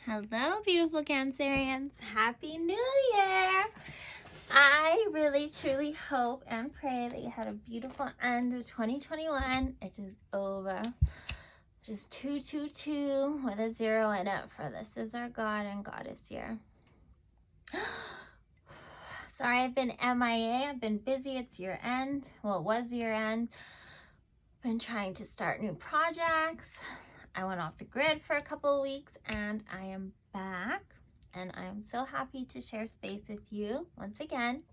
Hello, beautiful Cancerians. Happy New Year! I really, truly hope and pray that you had a beautiful end of 2021. It is over. Just 222 with a 0 in it, for this is our God and Goddess year. Sorry, I've been MIA. I've been busy. It's year end. Well, it was year end. Been trying to start new projects. I went off the grid for a couple of weeks and I am back, and I am so happy to share space with you once again.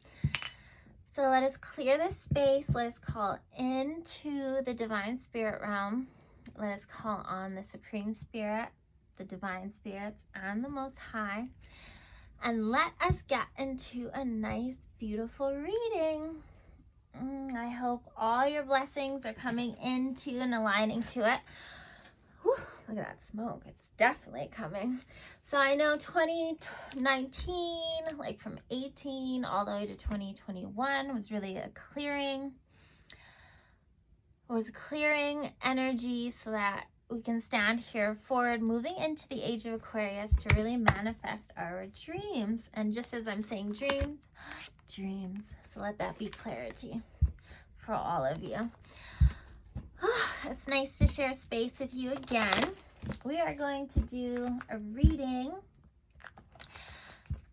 So let us clear this space. Let us call into the divine spirit realm. Let us call on the Supreme Spirit, the divine spirits, and the Most High. And let us get into a nice, beautiful reading. I hope all your blessings are coming into and aligning to it. Whew, look at that smoke. It's definitely coming. So I know 2019, like from 18 all the way to 2021, was really a clearing. It was clearing energy so that we can stand here forward, moving into the age of Aquarius to really manifest our dreams. And just as I'm saying dreams, dreams. So let that be clarity for all of you. It's nice to share space with you again. We are going to do a reading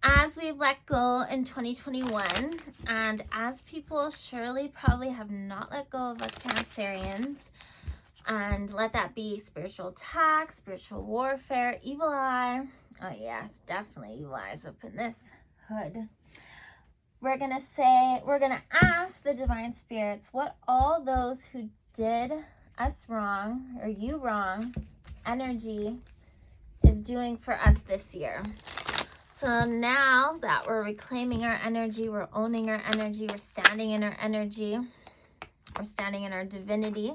as we've let go in 2021, and as people surely probably have not let go of us Cancerians, and let that be spiritual attack, spiritual warfare, evil eye. Oh yes, definitely evil eyes up in this hood. We're gonna ask the divine spirits what all those who did us wrong, or you wrong, energy is doing for us this year. So now that we're reclaiming our energy, we're owning our energy, we're standing in our energy, we're standing in our divinity.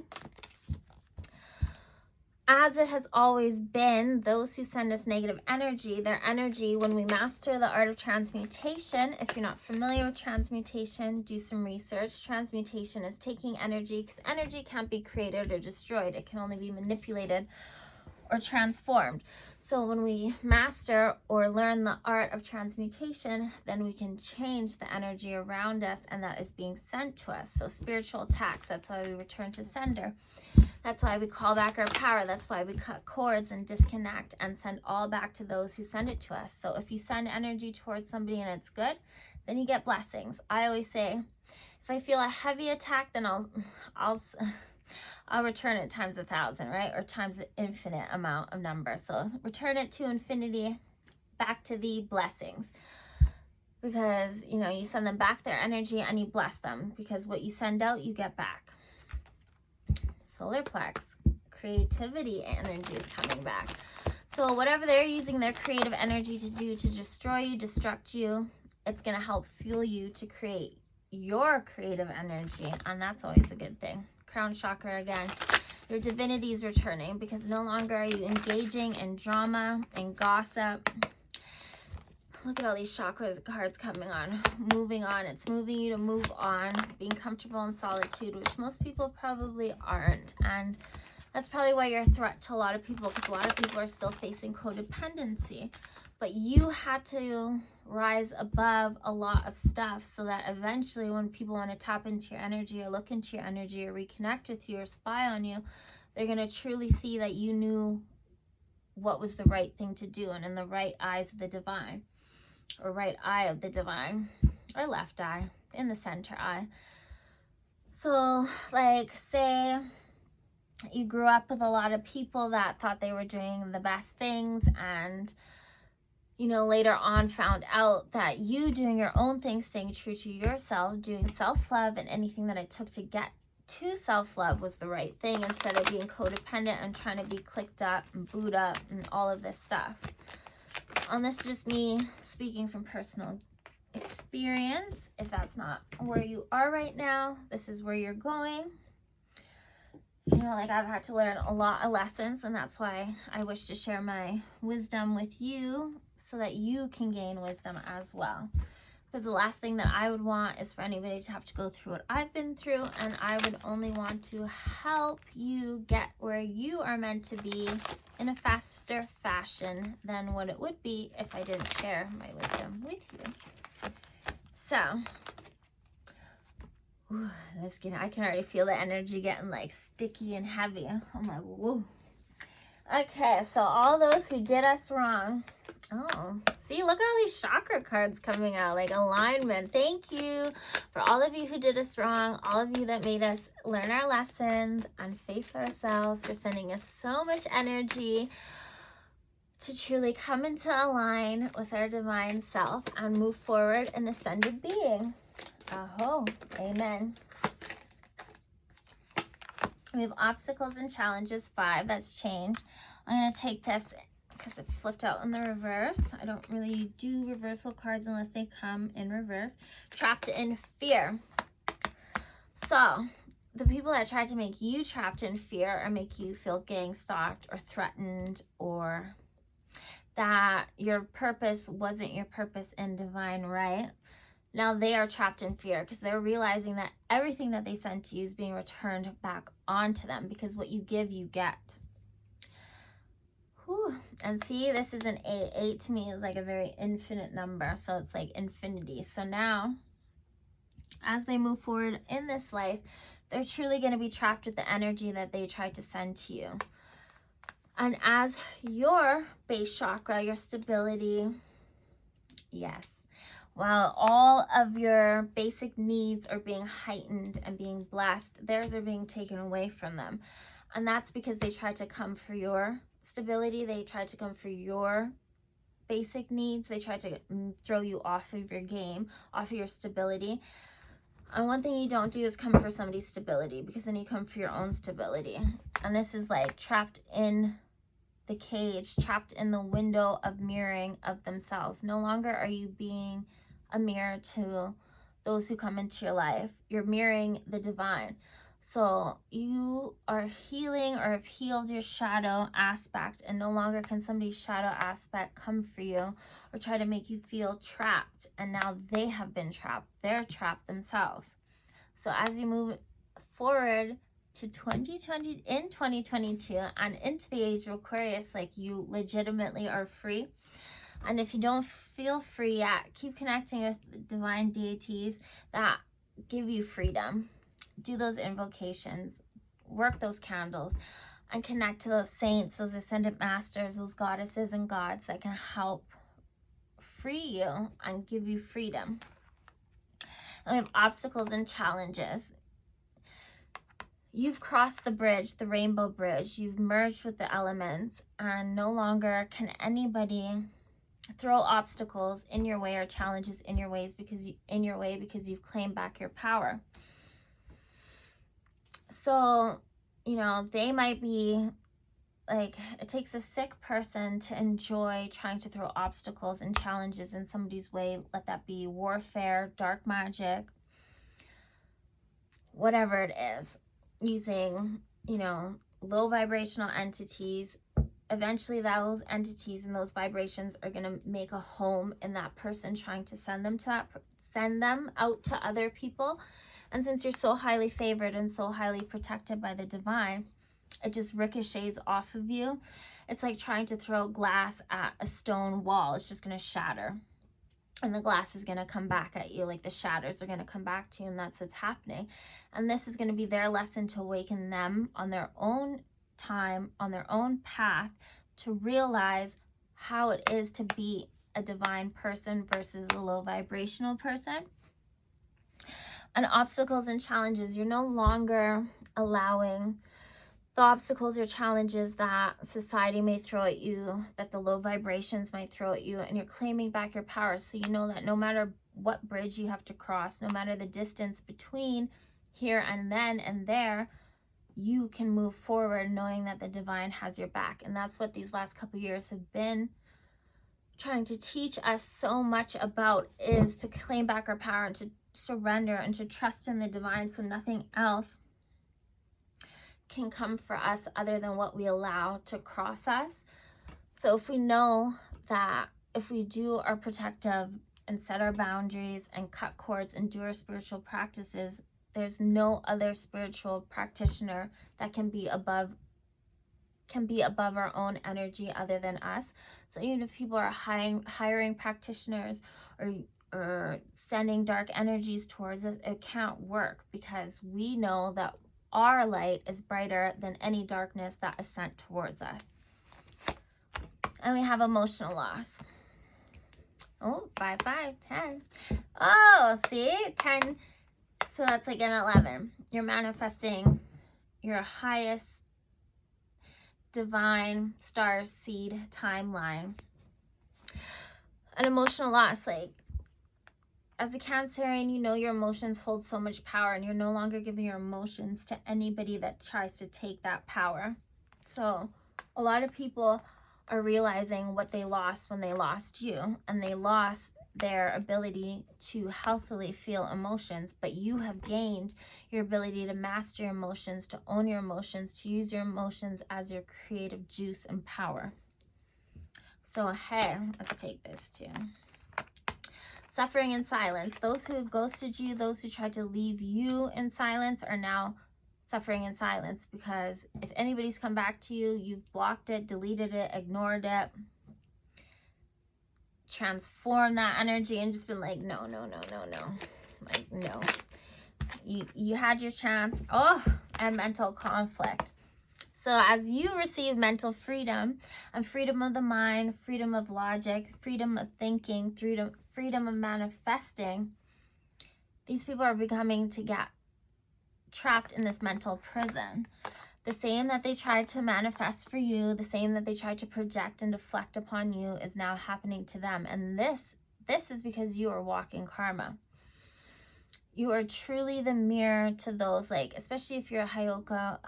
As it has always been, those who send us negative energy, their energy, when we master the art of transmutation, if you're not familiar with transmutation, do some research. Transmutation is taking energy, because energy can't be created or destroyed. It can only be manipulated or transformed. So when we master or learn the art of transmutation, then we can change the energy around us, and that is being sent to us. So spiritual attacks, that's why we return to sender. That's why we call back our power. That's why we cut cords and disconnect and send all back to those who send it to us. So if you send energy towards somebody and it's good, then you get blessings. I always say, if I feel a heavy attack, then I'll return it times 1,000, right? Or times the infinite amount of number. So return it to infinity, back to the blessings. Because, you send them back their energy and you bless them. Because what you send out, you get back. Solar plex, creativity energy is coming back. So whatever they're using their creative energy to do to destroy you, destruct you, it's going to help fuel you to create your creative energy. And that's always a good thing. Crown chakra again. Your divinity is returning, because no longer are you engaging in drama and gossip. Look at all these chakras cards coming on. Moving on. It's moving you to move on. Being comfortable in solitude, which most people probably aren't. And that's probably why you're a threat to a lot of people, because a lot of people are still facing codependency. But you had to rise above a lot of stuff so that eventually when people want to tap into your energy or look into your energy or reconnect with you or spy on you, they're going to truly see that you knew what was the right thing to do, and in the right eyes of the divine. Or right eye of the divine, or left eye, in the center eye. So like, say you grew up with a lot of people that thought they were doing the best things, and later on found out that you doing your own thing, staying true to yourself, doing self-love, and anything that it took to get to self-love was the right thing, instead of being codependent and trying to be clicked up and booed up and all of this stuff. And this is just me speaking from personal experience. If that's not where you are right now, this is where you're going. I've had to learn a lot of lessons, and that's why I wish to share my wisdom with you so that you can gain wisdom as well. Because the last thing that I would want is for anybody to have to go through what I've been through, and I would only want to help you get where you are meant to be in a faster fashion. passion than what it would be if I didn't share my wisdom with you. So, let's get, I can already feel the energy getting like sticky and heavy. I'm like, whoa. Okay, so all those who did us wrong. Oh, see, look at all these chakra cards coming out, like alignment. Thank you for all of you who did us wrong, all of you that made us learn our lessons and face ourselves, for sending us so much energy to truly come into align with our divine self and move forward in ascended being. Aho, amen. We have obstacles and challenges 5. That's changed. I'm going to take this because it flipped out in the reverse. I don't really do reversal cards unless they come in reverse. Trapped in fear. So the people that try to make you trapped in fear or make you feel gang stalked or threatened, or that your purpose wasn't your purpose in divine right, now they are trapped in fear because they're realizing that everything that they sent to you is being returned back onto them, because what you give, you get. Whew. And see, this is an 8. 8 to me is like a very infinite number. So it's like infinity. So now, as they move forward in this life, they're truly going to be trapped with the energy that they tried to send to you. And as your base chakra, your stability, yes, while all of your basic needs are being heightened and being blessed, theirs are being taken away from them. And that's because they tried to come for your stability. They tried to come for your basic needs. They tried to throw you off of your game, off of your stability. And one thing you don't do is come for somebody's stability, because then you come for your own stability. And this is like trapped in the cage, trapped in the window of mirroring of themselves. No longer are you being a mirror to those who come into your life. You're mirroring the divine. So you are healing or have healed your shadow aspect, and no longer can somebody's shadow aspect come for you or try to make you feel trapped. And now they have been trapped. They're trapped themselves. So as you move forward to 2022 and into the age of Aquarius, like, you legitimately are free. And if you don't feel free yet, keep connecting with divine deities that give you freedom. Do those invocations, work those candles, and connect to those saints, those ascendant masters, those goddesses and gods that can help free you and give you freedom. And we have obstacles and challenges. You've crossed the bridge, the rainbow bridge. You've merged with the elements, and no longer can anybody throw obstacles in your way or challenges in your ways because you've claimed back your power. So, you know, they might be like, it takes a sick person to enjoy trying to throw obstacles and challenges in somebody's way. Let that be warfare, dark magic, whatever it is, using, you know, low vibrational entities. Eventually those entities and those vibrations are going to make a home in that person trying to send them out to other people. And since you're so highly favored and so highly protected by the divine, it just ricochets off of you. It's like trying to throw glass at a stone wall. It's just going to shatter. And the glass is going to come back at you, like the shatters are going to come back to you, and that's what's happening. And this is going to be their lesson to awaken them on their own time, on their own path, to realize how it is to be a divine person versus a low vibrational person. And obstacles and challenges, you're no longer allowing the obstacles or challenges that society may throw at you, that the low vibrations might throw at you, and you're claiming back your power. So you know that no matter what bridge you have to cross, no matter the distance between here and then and there, you can move forward knowing that the divine has your back. And that's what these last couple years have been trying to teach us so much about, is to claim back our power and to surrender and to trust in the divine, so nothing else can come for us other than what we allow to cross us. So if we know that if we do our protective and set our boundaries and cut cords and do our spiritual practices, there's no other spiritual practitioner that can be above can be above our own energy other than us. So even if people are hiring practitioners or sending dark energies towards us, it can't work, because we know that our light is brighter than any darkness that is sent towards us. And we have emotional loss. Oh, 5, 5, 10. Oh, see? 10. So that's like an 11. You're manifesting your highest divine star seed timeline. An emotional loss, like, as a Cancerian, you know your emotions hold so much power, and you're no longer giving your emotions to anybody that tries to take that power. So a lot of people are realizing what they lost when they lost you, and they lost their ability to healthily feel emotions, but you have gained your ability to master your emotions, to own your emotions, to use your emotions as your creative juice and power. So hey, let's take this too. Suffering in silence. Those who ghosted you, those who tried to leave you in silence, are now suffering in silence, because if anybody's come back to you, you've blocked it, deleted it, ignored it, transformed that energy, and just been like, no, no, no, no, no. Like, no. You had your chance. Oh, and mental conflict. So as you receive mental freedom, and freedom of the mind, freedom of logic, freedom of thinking, freedom of manifesting, these people are becoming to get trapped in this mental prison. The same that they tried to manifest for you, the same that they tried to project and deflect upon you, is now happening to them. And this is because you are walking karma. You are truly the mirror to those, like, especially if you're a Hyoko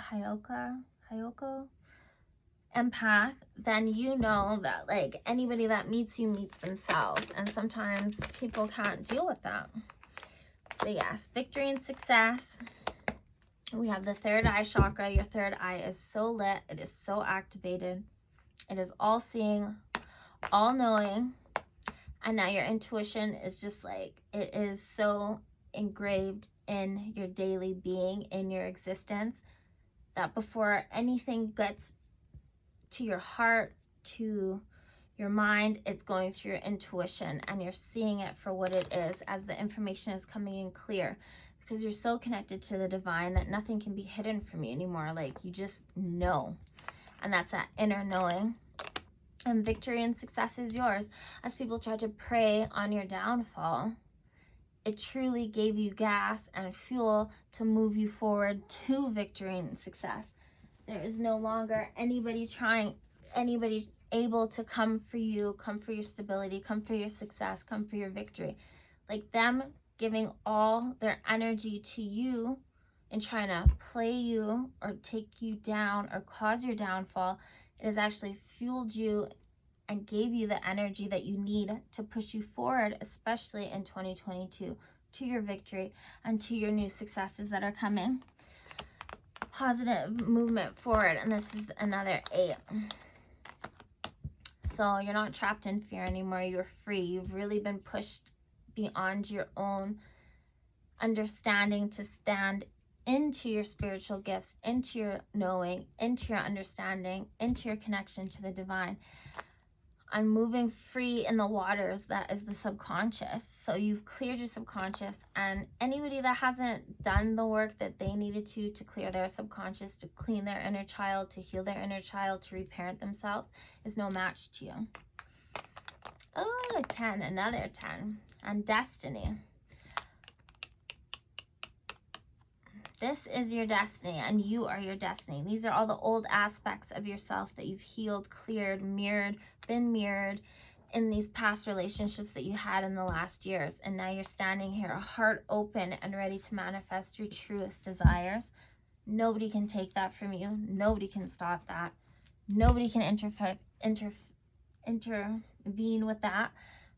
empath, then you know that, like, anybody that meets you meets themselves, and sometimes people can't deal with that. So yes, victory and success. We have the third eye chakra. Your third eye is so lit. It is so activated. It is all seeing, all knowing. And now your intuition is just like, it is so engraved in your daily being, in your existence, that before anything gets to your heart, to your mind, it's going through your intuition, and you're seeing it for what it is as the information is coming in clear, because you're so connected to the divine that nothing can be hidden from you anymore. Like, you just know, and that's that inner knowing. And victory and success is yours. As people try to prey on your downfall, it truly gave you gas and fuel to move you forward to victory and success. There is no longer anybody able to come for you, come for your stability, come for your success, come for your victory. Like, them giving all their energy to you and trying to play you or take you down or cause your downfall, it has actually fueled you and gave you the energy that you need to push you forward, especially in 2022, to your victory and to your new successes that are coming. Positive movement forward. And this is another 8. So you're not trapped in fear anymore. You're free. You've really been pushed beyond your own understanding to stand into your spiritual gifts, into your knowing, into your understanding, into your connection to the divine. And moving free in the waters that is the subconscious. So you've cleared your subconscious, and anybody that hasn't done the work that they needed to clear their subconscious, to clean their inner child, to heal their inner child, to reparent themselves, is no match to you. Oh, 10, another 10. And destiny. This is your destiny, and you are your destiny. These are all the old aspects of yourself that you've healed, cleared, mirrored, been mirrored in these past relationships that you had in the last years. And now you're standing here, heart open and ready to manifest your truest desires. Nobody can take that from you. Nobody can stop that. Nobody can intervene with that.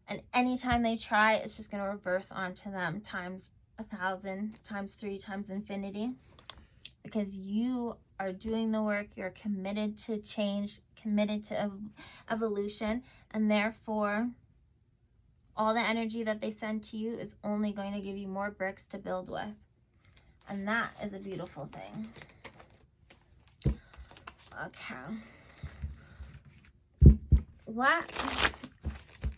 And anytime they try, it's just going to reverse onto them times 1,000, times 3, times infinity, because you are doing the work. You're committed to change, committed to evolution, and therefore all the energy that they send to you is only going to give you more bricks to build with, and that is a beautiful thing. Okay. what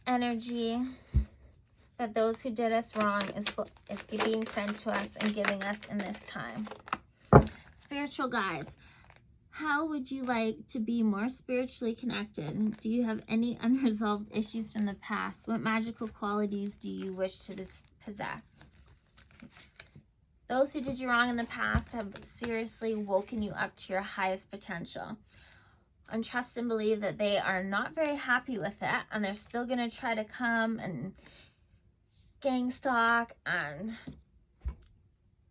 energy that those who did us wrong is being sent to us and giving us in this time? Spiritual guides. How would you like to be more spiritually connected? Do you have any unresolved issues from the past? What magical qualities do you wish to possess? Those who did you wrong in the past have seriously woken you up to your highest potential. And trust and believe that they are not very happy with it, and they're still going to try to come and gang stalk and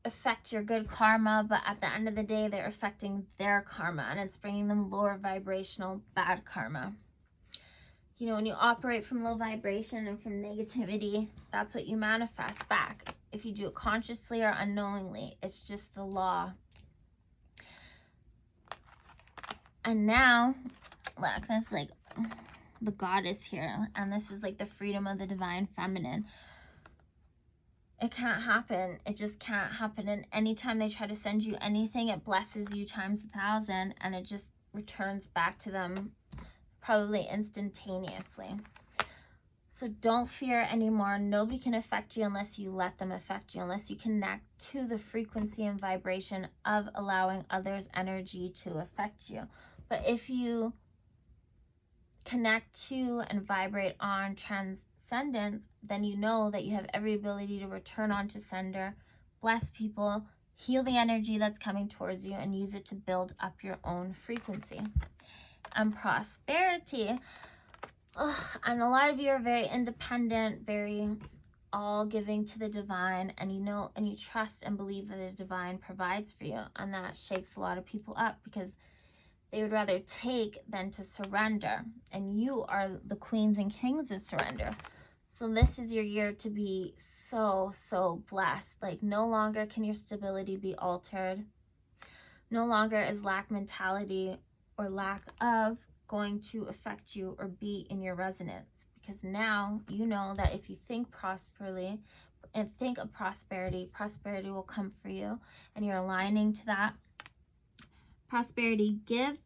affect your good karma, but at the end of the day, they're affecting their karma, and it's bringing them lower vibrational bad karma. You know, when you operate from low vibration and from negativity, that's what you manifest back. If you do it consciously or unknowingly, it's just the law. And now, look, there's like the goddess here, and this is like the freedom of the divine feminine. It can't happen. It just can't happen. And anytime they try to send you anything, it blesses you times 1,000, and it just returns back to them probably instantaneously. So don't fear anymore. Nobody can affect you unless you let them affect you, unless you connect to the frequency and vibration of allowing others' energy to affect you. But if you connect to and vibrate on transcendence, then you know that you have every ability to return onto sender, bless people, heal the energy that's coming towards you, and use it to build up your own frequency. And prosperity. And a lot of you are very independent, very all giving to the divine, and you know, and you trust and believe that the divine provides for you, and that shakes a lot of people up because they would rather take than to surrender, and you are the queens and kings of surrender. So this is your year to be so blessed. Like, no longer can your stability be altered. No longer is lack mentality or lack of going to affect you or be in your resonance, because now you know that if you think prosperly and think of prosperity, prosperity will come for you, and you're aligning to that. Prosperity. Give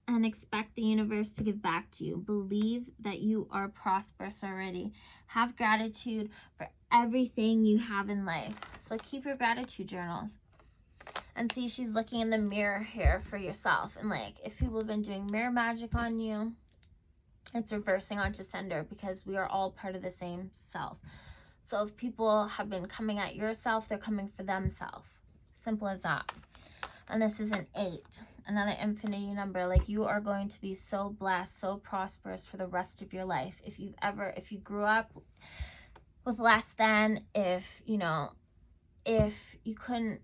and expect the universe to give back to you. Believe that you are prosperous already. Have gratitude for everything you have in life. So keep your gratitude journals. And see, she's looking in the mirror here for yourself. And like, if people have been doing mirror magic on you, it's reversing onto sender, because we are all part of the same self. So if people have been coming at yourself, they're coming for themselves. Simple as that. And this is an 8, another infinity number. Like, you are going to be so blessed, so prosperous for the rest of your life. If you grew up with less than, if you couldn't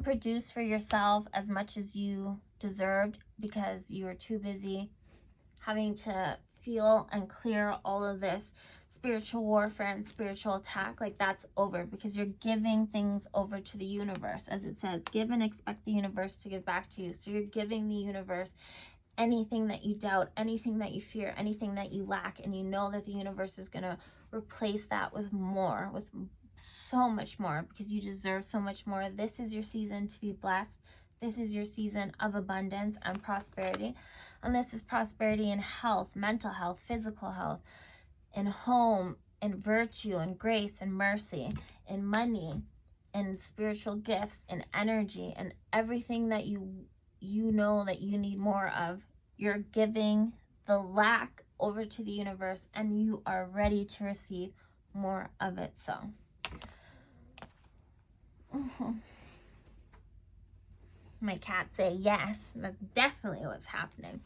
produce for yourself as much as you deserved because you were too busy having to feel and clear all of this spiritual warfare and spiritual attack, like, that's over, because you're giving things over to the universe. As it says, give and expect the universe to give back to you. So you're giving the universe anything that you doubt, anything that you fear, anything that you lack, and you know that the universe is going to replace that with more, with so much more, because you deserve so much more. This is your season to be blessed. This is your season of abundance and prosperity. And this is prosperity in health, mental health, physical health, in home, in virtue, in grace, and mercy, in money, in spiritual gifts, in energy, and everything that you know that you need more of. You're giving the lack over to the universe, and you are ready to receive more of it. So my cats say yes, that's definitely what's happening.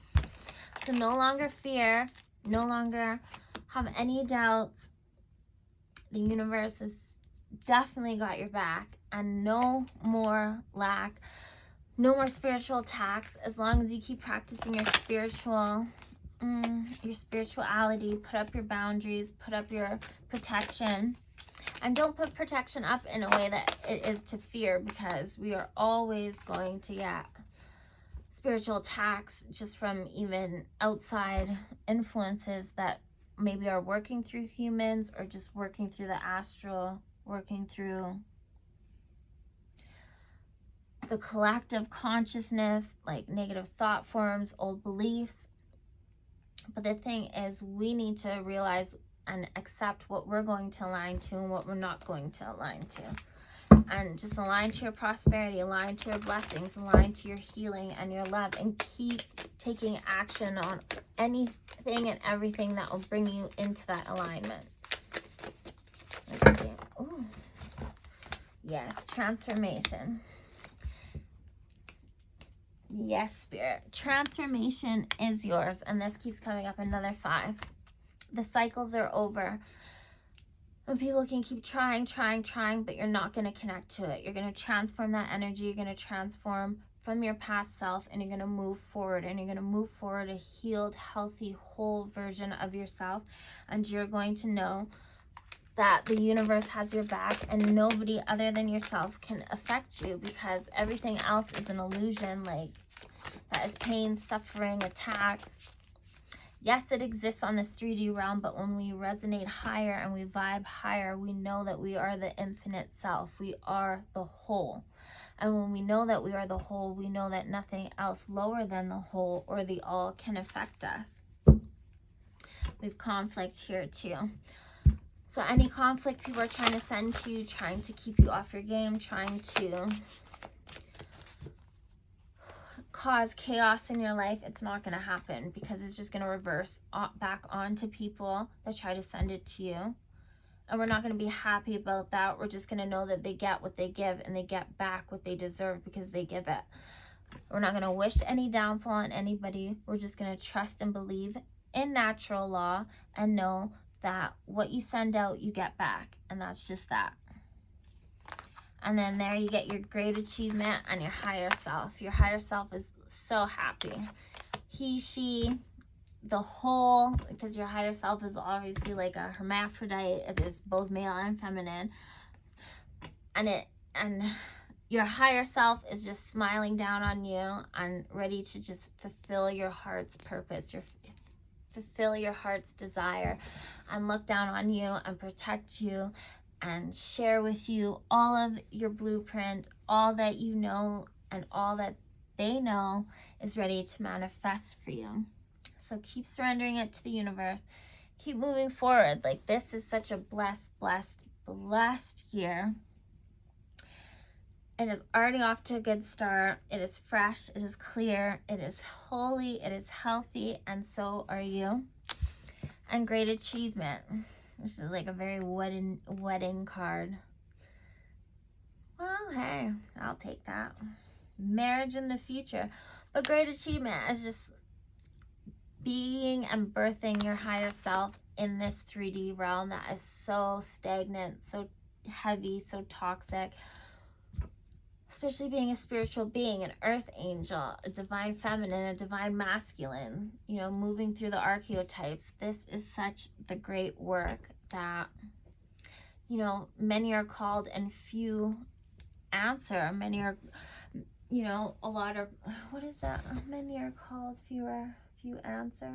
So no longer fear, no longer have any doubts. The universe has definitely got your back, and no more lack, no more spiritual attacks. As long as you keep practicing your spirituality, put up your boundaries, put up your protection. And don't put protection up in a way that it is to fear, because we are always going to get spiritual attacks just from even outside influences that maybe are working through humans, or just working through the astral, working through the collective consciousness, like negative thought forms, old beliefs. But the thing is, we need to realize and accept what we're going to align to and what we're not going to align to. And just align to your prosperity, align to your blessings, align to your healing and your love, and keep taking action on anything and everything that will bring you into that alignment. Let's see. Ooh. Yes, transformation. Yes, Spirit. Transformation is yours. And this keeps coming up, another 5. The cycles are over. And people can keep trying, but you're not going to connect to it. You're going to transform that energy. You're going to transform from your past self, and you're going to move forward. And you're going to move forward a healed, healthy, whole version of yourself. And you're going to know that the universe has your back, and nobody other than yourself can affect you, because everything else is an illusion. Like, that is pain, suffering, attacks. Yes, it exists on this 3D realm, but when we resonate higher and we vibe higher, we know that we are the infinite self. We are the whole. And when we know that we are the whole, we know that nothing else lower than the whole or the all can affect us. We have conflict here too. So any conflict people are trying to send to you, trying to keep you off your game, trying to cause chaos in your life, it's not going to happen, because it's just going to reverse back onto people that try to send it to you. And we're not going to be happy about that. We're just going to know that they get what they give, and they get back what they deserve because they give it. We're not going to wish any downfall on anybody. We're just going to trust and believe in natural law and know that what you send out, you get back. And that's just that. And then there you get your great achievement and your higher self. Your higher self is so happy. He, she, the whole, because your higher self is obviously like a hermaphrodite. It is both male and feminine. And your higher self is just smiling down on you and ready to just fulfill your heart's purpose, fulfill your heart's desire, and look down on you and protect you and share with you all of your blueprint, all that you know and all that they know is ready to manifest for you. So keep surrendering it to the universe. Keep moving forward. Like, this is such a blessed year. It is already off to a good start. It is fresh. It is clear. It is holy. It is healthy. And so are you. And great achievement. This is like a very wedding card. Well, hey, I'll take that. Marriage in the future. But great achievement is just being and birthing your higher self in this 3D realm that is so stagnant, so heavy, so toxic. Especially being a spiritual being, an earth angel, a divine feminine, a divine masculine, you know, moving through the archetypes. This is such the great work that, you know, many are called and few answer. Many are, you know, a lot are, what is that? Many are called, few answer.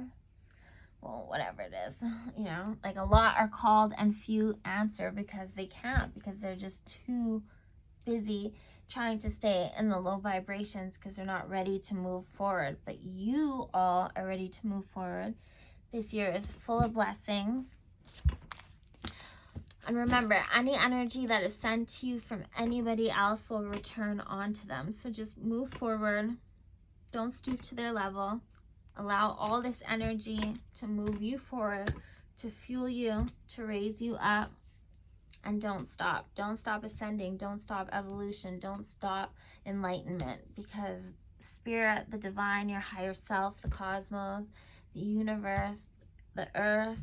Well, whatever it is, you know, like a lot are called and few answer because they can't, because they're just too busy trying to stay in the low vibrations because they're not ready to move forward. But you all are ready to move forward. This year is full of blessings. And remember, any energy that is sent to you from anybody else will return onto them. So just move forward. Don't stoop to their level. Allow all this energy to move you forward, to fuel you, to raise you up. And don't stop. Don't stop ascending. Don't stop evolution. Don't stop enlightenment, because spirit, the divine, your higher self, the cosmos, the universe, the earth,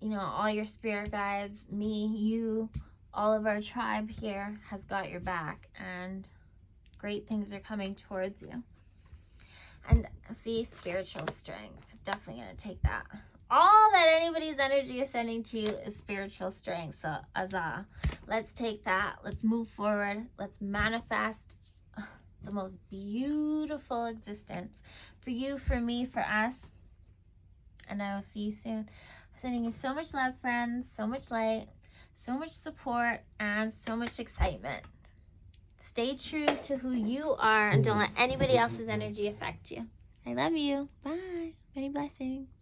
you know, all your spirit guides, me, you, all of our tribe here has got your back, and great things are coming towards you. And see, spiritual strength. Definitely going to take that. All that anybody's energy is sending to you is spiritual strength. So, Azah, let's take that. Let's move forward. Let's manifest the most beautiful existence for you, for me, for us. And I will see you soon. Sending you so much love, friends, so much light, so much support, and so much excitement. Stay true to who you are and don't let anybody else's energy affect you. I love you. Bye. Many blessings.